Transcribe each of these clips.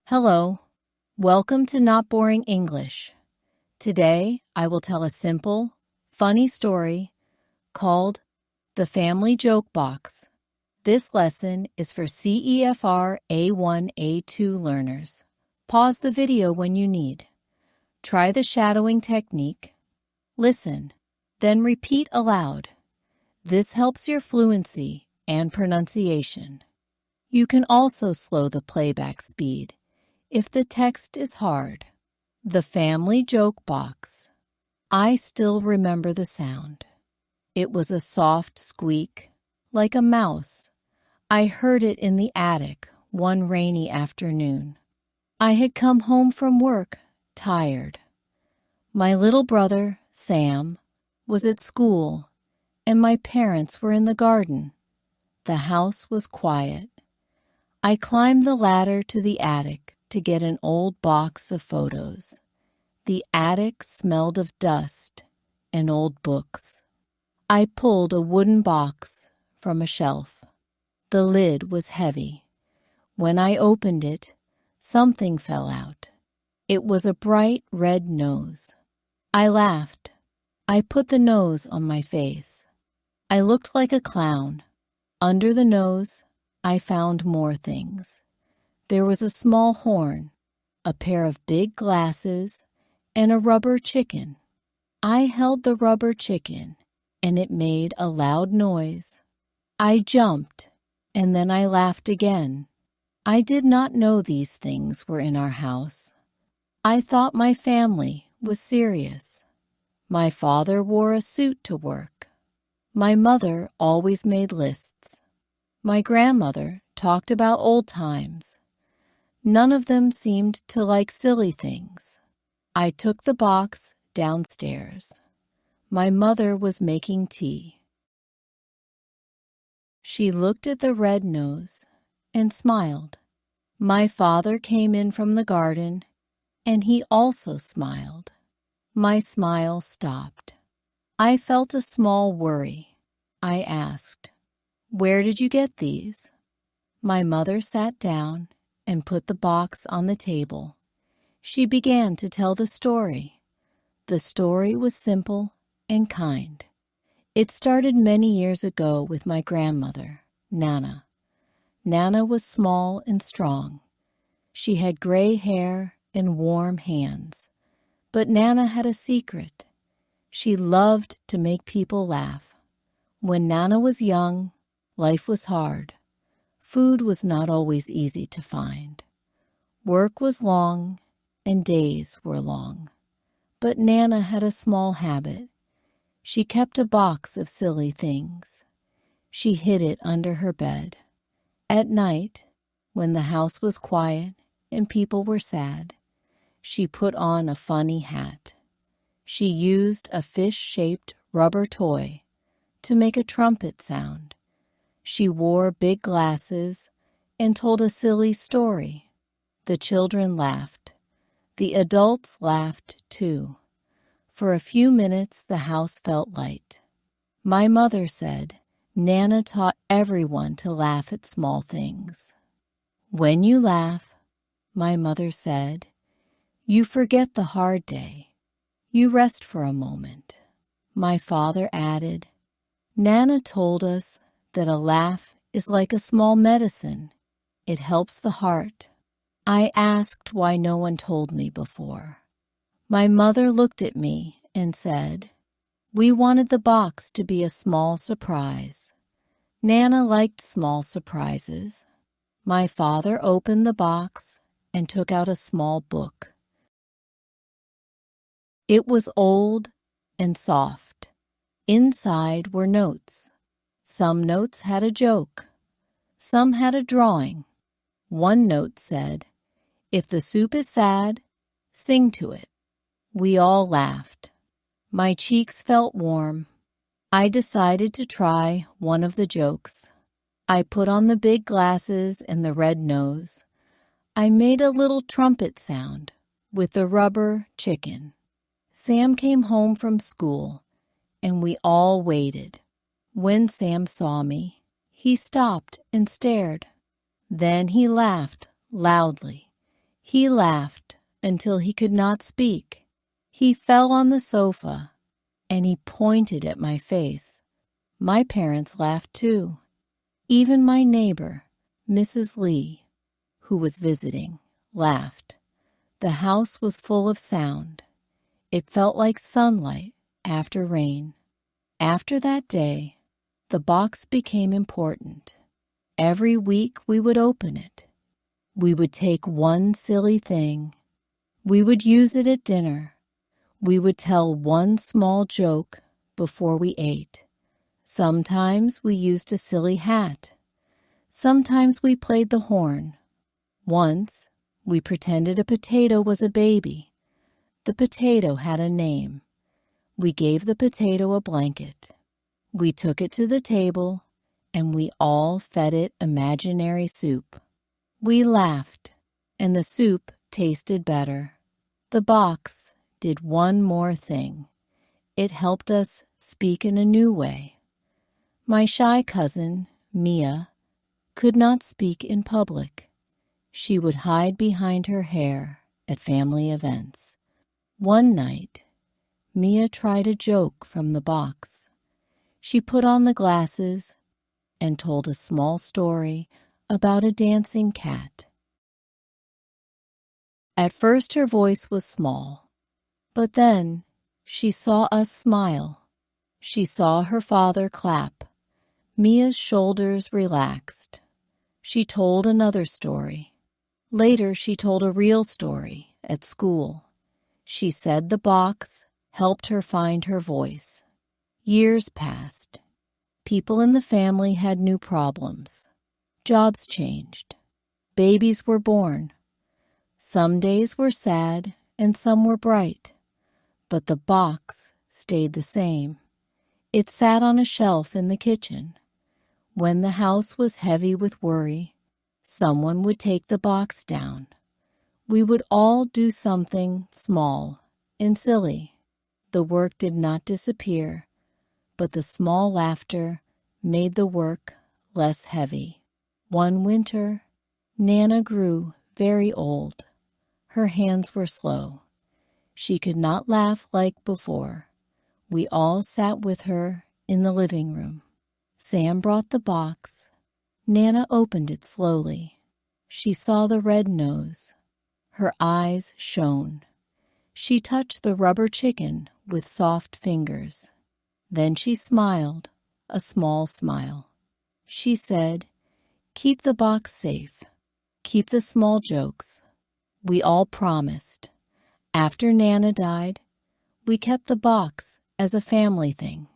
Hello, welcome to Not Boring English. Today, I will tell a simple, funny story called The Family Joke Box. This lesson is for CEFR A1, A2 learners. Pause the video when you need. Try the shadowing technique. Listen, then repeat aloud. This helps your fluency and pronunciation. You can also slow the playback speed if the text is hard. The Family Joke Box. I still remember the sound. It was a soft squeak, like a mouse. I heard it in the attic one rainy afternoon. I had come home from work, tired. My little brother, Sam, was at school, and my parents were in the garden. The house was quiet. I climbed the ladder to the attic to get an old box of photos. The attic smelled of dust and old books. I pulled a wooden box from a shelf. The lid was heavy. When I opened it, something fell out. It was a bright red nose. I laughed. I put the nose on my face. I looked like a clown. Under the nose, I found more things. There was a small horn, a pair of big glasses, and a rubber chicken. I held the rubber chicken, and it made a loud noise. I jumped, and then I laughed again. I did not know these things were in our house. I thought my family was serious. My father wore a suit to work. My mother always made lists. My grandmother talked about old times. None of them seemed to like silly things. I took the box downstairs. My mother was making tea. She looked at the red nose and smiled. My father came in from the garden, and he also smiled. My smile stopped. I felt a small worry. I asked, "Where did you get these?" My mother sat down and put the box on the table. She began to tell the story. The story was simple and kind. It started many years ago with my grandmother, Nana. Nana was small and strong. She had gray hair and warm hands. But Nana had a secret. She loved to make people laugh. When Nana was young, life was hard. Food was not always easy to find. Work was long, and days were long. But Nana had a small habit. She kept a box of silly things. She hid it under her bed. At night, when the house was quiet and people were sad, she put on a funny hat. She used a fish-shaped rubber toy to make a trumpet sound. She wore big glasses and told a silly story. The children laughed. The adults laughed too. For a few minutes, the house felt light. My mother said, Nana taught everyone to laugh at small things. When you laugh, my mother said, you forget the hard day. You rest for a moment. My father added, Nana told us that a laugh is like a small medicine. It helps the heart. I asked why no one told me before. My mother looked at me and said, we wanted the box to be a small surprise. Nana liked small surprises. My father opened the box and took out a small book. It was old and soft. Inside were notes. Some notes had a joke. Some had a drawing. One note said, if the soup is sad, sing to it. We all laughed. My cheeks felt warm. I decided to try one of the jokes. I put on the big glasses and the red nose. I made a little trumpet sound with the rubber chicken. Sam came home from school, and we all waited. When Sam saw me, he stopped and stared. Then he laughed loudly. He laughed until he could not speak. He fell on the sofa, and he pointed at my face. My parents laughed too. Even my neighbor, Mrs. Lee, who was visiting, laughed. The house was full of sound. It felt like sunlight after rain. After that day, the box became important. Every week we would open it. We would take one silly thing. We would use it at dinner. We would tell one small joke before we ate. Sometimes we used a silly hat. Sometimes we played the horn. Once, we pretended a potato was a baby. The potato had a name. We gave the potato a blanket. We took it to the table, and we all fed it imaginary soup. We laughed, and the soup tasted better. The box did one more thing. It helped us speak in a new way. My shy cousin, Mia, could not speak in public. She would hide behind her hair at family events. One night, Mia tried a joke from the box. She put on the glasses and told a small story about a dancing cat. At first her voice was small, but then she saw us smile. She saw her father clap. Mia's shoulders relaxed. She told another story. Later she told a real story at school. She said the box helped her find her voice. Years passed. People in the family had new problems. Jobs changed. Babies were born. Some days were sad and some were bright. But the box stayed the same. It sat on a shelf in the kitchen. When the house was heavy with worry, someone would take the box down. We would all do something small and silly. The work did not disappear, but the small laughter made the work less heavy. One winter, Nana grew very old. Her hands were slow. She could not laugh like before. We all sat with her in the living room. Sam brought the box. Nana opened it slowly. She saw the red nose. Her eyes shone. She touched the rubber chicken with soft fingers. Then she smiled, a small smile. She said, "Keep the box safe. Keep the small jokes." We all promised. After Nana died, we kept the box as a family thing.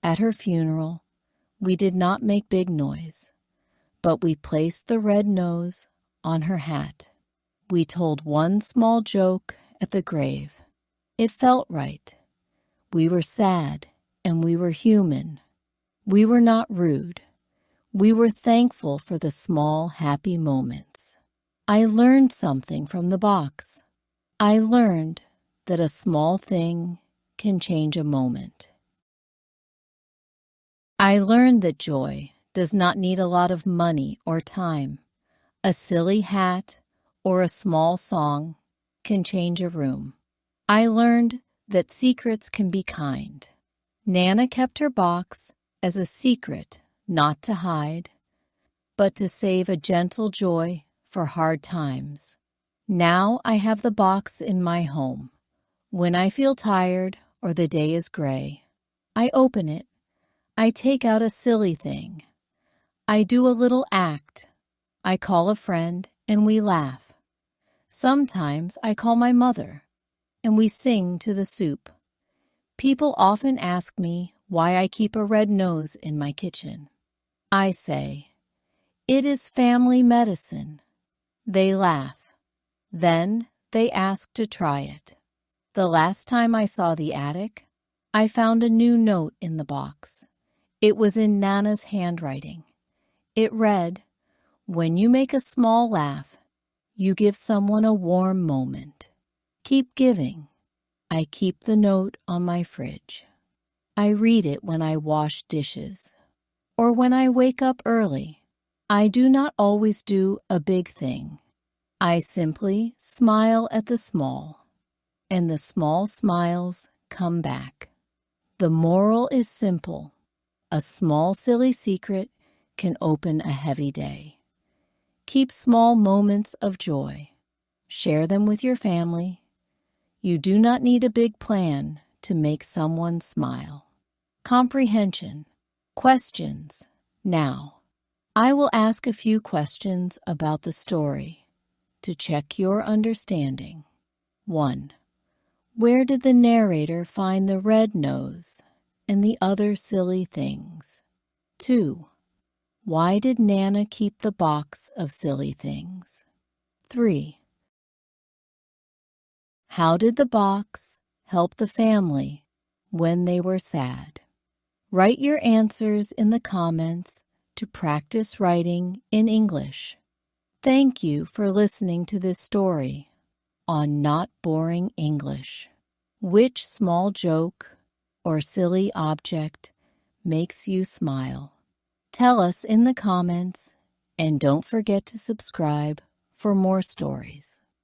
At her funeral, we did not make big noise, but we placed the red nose on her hat. We told one small joke at the grave. It felt right. We were sad and we were human. We were not rude. We were thankful for the small, happy moments. I learned something from the box. I learned that a small thing can change a moment. I learned that joy does not need a lot of money or time. A silly hat or a small song can change a room. I learned that secrets can be kind. Nana kept her box as a secret, not to hide, but to save a gentle joy for hard times. Now I have the box in my home. When I feel tired or the day is gray, I open it. I take out a silly thing. I do a little act. I call a friend and we laugh. Sometimes I call my mother and we sing to the soup. People often ask me why I keep a red nose in my kitchen. I say, "It is family medicine." They laugh. Then they ask to try it. The last time I saw the attic, I found a new note in the box. It was in Nana's handwriting. It read, "When you make a small laugh, you give someone a warm moment. Keep giving." I keep the note on my fridge. I read it when I wash dishes or when I wake up early. I do not always do a big thing. I simply smile at the small, and the small smiles come back. The moral is simple. A small silly secret can open a heavy day. Keep small moments of joy. Share them with your family. You do not need a big plan to make someone smile. Comprehension. Questions. Now, I will ask a few questions about the story to check your understanding. 1. Where did the narrator find the red nose and the other silly things? 2. Why did Nana keep the box of silly things? 3. How did the box help the family when they were sad? Write your answers in the comments to practice writing in English. Thank you for listening to this story on Not Boring English. Which small joke or silly object makes you smile? Tell us in the comments, and don't forget to subscribe for more stories.